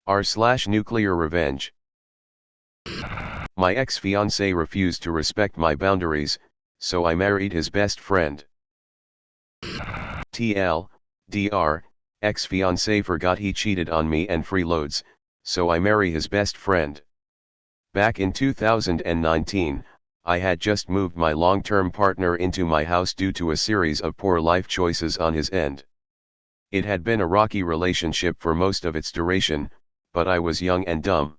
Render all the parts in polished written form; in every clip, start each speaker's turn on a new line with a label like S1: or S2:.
S1: r/NuclearRevenge. My ex-fiancé refused to respect my boundaries, so I married his best friend. TL/DR, ex-fiancé forgot he cheated on me and freeloads, so I marry his best friend. Back in 2019, I had just moved my long-term partner into my house due to a series of poor life choices on his end. It had been a rocky relationship for most of its duration, but I was young and dumb.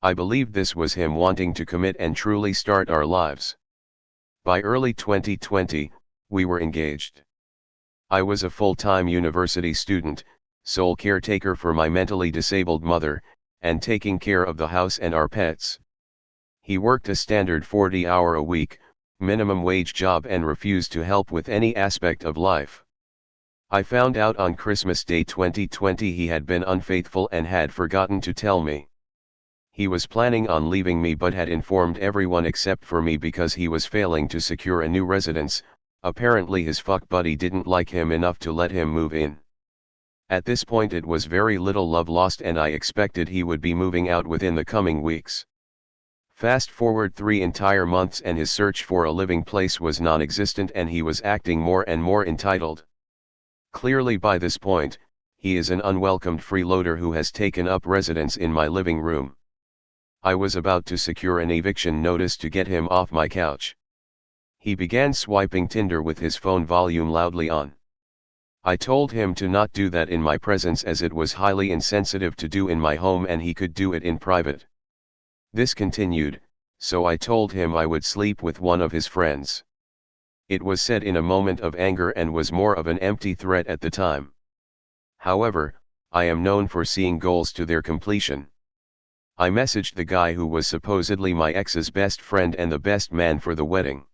S1: I believed this was him wanting to commit and truly start our lives. By early 2020, we were engaged. I was a full-time university student, sole caretaker for my mentally disabled mother, and taking care of the house and our pets. He worked a standard 40-hour-a-week, minimum wage job and refused to help with any aspect of life. I found out on Christmas Day 2020 he had been unfaithful and had forgotten to tell me. He was planning on leaving me but had informed everyone except for me because he was failing to secure a new residence. Apparently his fuck buddy didn't like him enough to let him move in. At this point it was very little love lost and I expected he would be moving out within the coming weeks. Fast forward 3 entire months and his search for a living place was non-existent and he was acting more and more entitled. Clearly by this point, he is an unwelcomed freeloader who has taken up residence in my living room. I was about to secure an eviction notice to get him off my couch. He began swiping Tinder with his phone volume loudly on. I told him to not do that in my presence as it was highly insensitive to do in my home and he could do it in private. This continued, so I told him I would sleep with one of his friends. It was said in a moment of anger and was more of an empty threat at the time. However, I am known for seeing goals to their completion. I messaged the guy who was supposedly my ex's best friend and the best man for the wedding.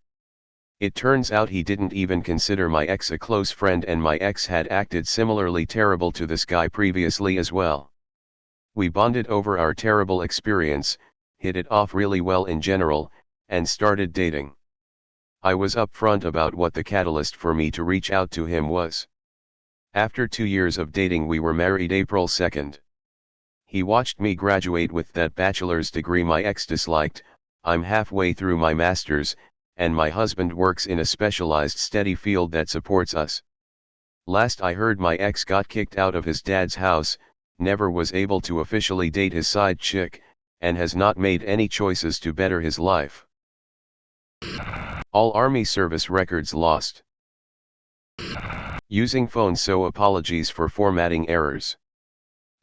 S1: It turns out he didn't even consider my ex a close friend and my ex had acted similarly terrible to this guy previously as well. We bonded over our terrible experience, hit it off really well in general, and started dating. I was upfront about what the catalyst for me to reach out to him was. After 2 years of dating we were married April 2nd. He watched me graduate with that bachelor's degree my ex disliked. I'm halfway through my master's, and my husband works in a specialized steady field that supports us. Last I heard my ex got kicked out of his dad's house, never was able to officially date his side chick, and has not made any choices to better his life. All Army service records lost. Using phone, so apologies for formatting errors.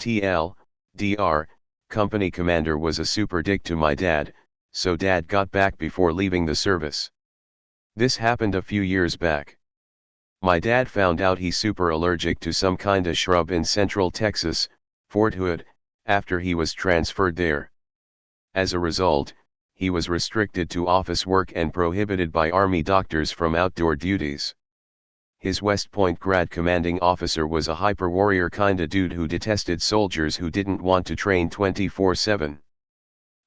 S1: TL/DR, company commander was a super dick to my dad, so dad got back before leaving the service. This happened a few years back. My dad found out he's super allergic to some kinda shrub in Central Texas, Fort Hood, after he was transferred there. As a result, he was restricted to office work and prohibited by Army doctors from outdoor duties. His West Point grad commanding officer was a hyper warrior kinda dude who detested soldiers who didn't want to train 24/7.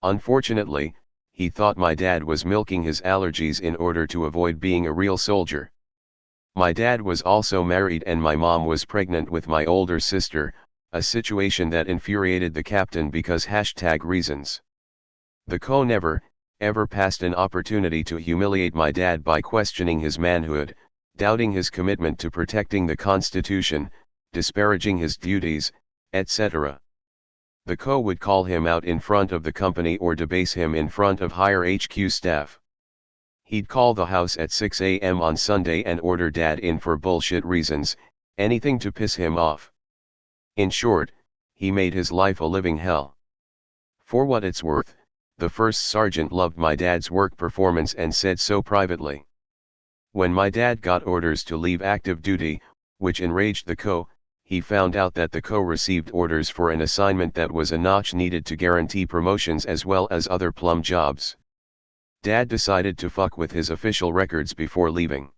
S1: Unfortunately, he thought my dad was milking his allergies in order to avoid being a real soldier. My dad was also married and my mom was pregnant with my older sister, a situation that infuriated the captain because #reasons. The co never, ever passed an opportunity to humiliate my dad by questioning his manhood, doubting his commitment to protecting the Constitution, disparaging his duties, etc. The co would call him out in front of the company or debase him in front of higher HQ staff. He'd call the house at 6 a.m. on Sunday and order dad in for bullshit reasons, anything to piss him off. In short, he made his life a living hell. For what it's worth, the first sergeant loved my dad's work performance and said so privately. When my dad got orders to leave active duty, which enraged the co, he found out that the co received orders for an assignment that was a notch needed to guarantee promotions as well as other plum jobs. Dad decided to fuck with his official records before leaving.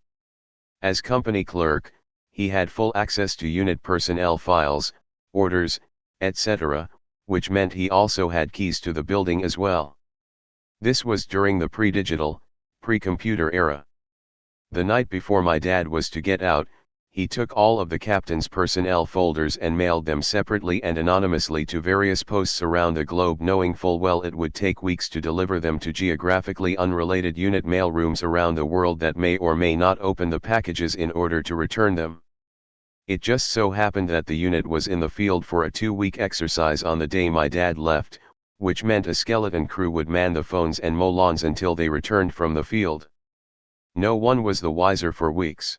S1: As company clerk, he had full access to unit personnel files, orders, etc., which meant he also had keys to the building as well. This was during the pre-digital, pre-computer era. The night before my dad was to get out, he took all of the captain's personnel folders and mailed them separately and anonymously to various posts around the globe, knowing full well it would take weeks to deliver them to geographically unrelated unit mailrooms around the world that may or may not open the packages in order to return them. It just so happened that the unit was in the field for a 2-week exercise on the day my dad left, which meant a skeleton crew would man the phones and mow lawns until they returned from the field. No one was the wiser for weeks.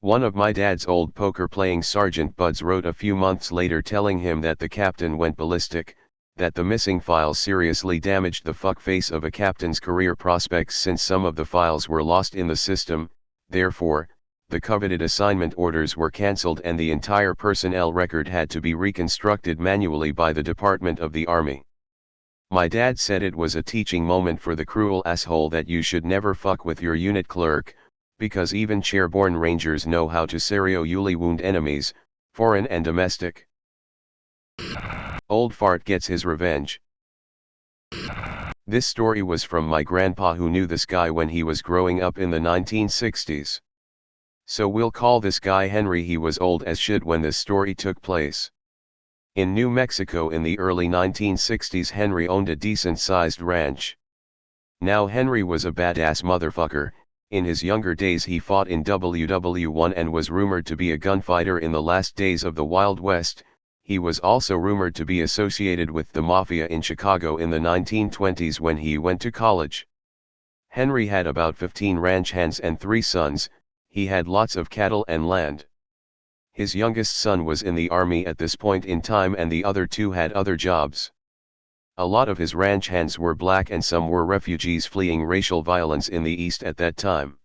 S1: One of my dad's old poker-playing sergeant buds wrote a few months later telling him that the captain went ballistic, that the missing files seriously damaged the fuckface of a captain's career prospects since some of the files were lost in the system. Therefore, the coveted assignment orders were cancelled and the entire personnel record had to be reconstructed manually by the Department of the Army. My dad said it was a teaching moment for the cruel asshole that you should never fuck with your unit clerk, because even chairborne rangers know how to seriously wound enemies, foreign and domestic. Old fart gets his revenge. This story was from my grandpa, who knew this guy when he was growing up in the 1960s. So we'll call this guy Henry. He was old as shit when this story took place. In New Mexico in the early 1960s, Henry owned a decent-sized ranch. Now Henry was a badass motherfucker. In his younger days he fought in WW1 and was rumored to be a gunfighter in the last days of the Wild West. He was also rumored to be associated with the Mafia in Chicago in the 1920s when he went to college. Henry had about 15 ranch hands and 3 sons. He had lots of cattle and land. His youngest son was in the army at this point in time and the other 2 had other jobs. A lot of his ranch hands were black and some were refugees fleeing racial violence in the East at that time.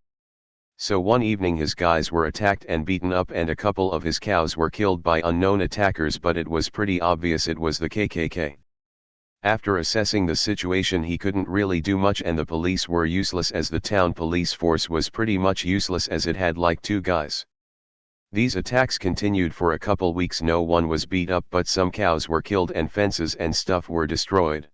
S1: So one evening his guys were attacked and beaten up and a couple of his cows were killed by unknown attackers, but it was pretty obvious it was the KKK. After assessing the situation he couldn't really do much and the police were useless as the town police force was pretty much useless as it had like 2 guys. These attacks continued for a couple weeks. No one was beat up but some cows were killed and fences and stuff were destroyed.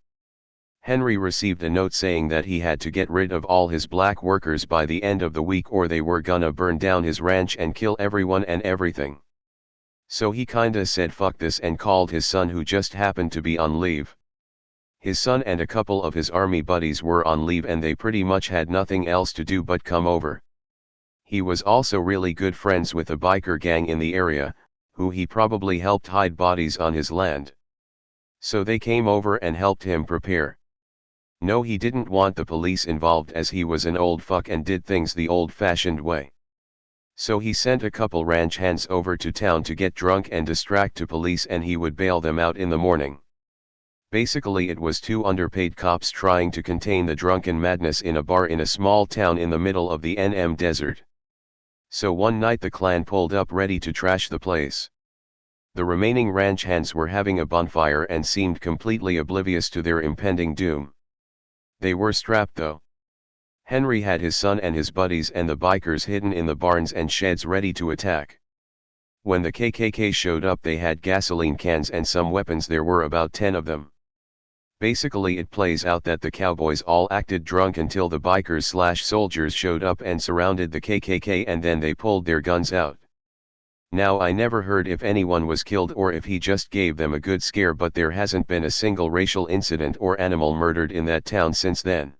S1: Henry received a note saying that he had to get rid of all his black workers by the end of the week or they were gonna burn down his ranch and kill everyone and everything. So he kinda said fuck this and called his son, who just happened to be on leave. His son and a couple of his army buddies were on leave and they pretty much had nothing else to do but come over. He was also really good friends with a biker gang in the area, who he probably helped hide bodies on his land. So they came over and helped him prepare. No, he didn't want the police involved as he was an old fuck and did things the old-fashioned way. So he sent a couple ranch hands over to town to get drunk and distract to police and he would bail them out in the morning. Basically it was 2 underpaid cops trying to contain the drunken madness in a bar in a small town in the middle of the NM desert. So one night the clan pulled up ready to trash the place. The remaining ranch hands were having a bonfire and seemed completely oblivious to their impending doom. They were strapped though. Henry had his son and his buddies and the bikers hidden in the barns and sheds ready to attack. When the KKK showed up they had gasoline cans and some weapons. There were about 10 of them. Basically it plays out that the cowboys all acted drunk until the bikers/soldiers showed up and surrounded the KKK and then they pulled their guns out. Now I never heard if anyone was killed or if he just gave them a good scare, but there hasn't been a single racial incident or animal murdered in that town since then.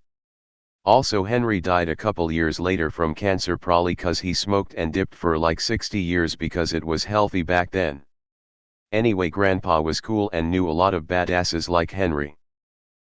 S1: Also Henry died a couple years later from cancer, probably cause he smoked and dipped for like 60 years because it was healthy back then. Anyway, Grandpa was cool and knew a lot of badasses like Henry.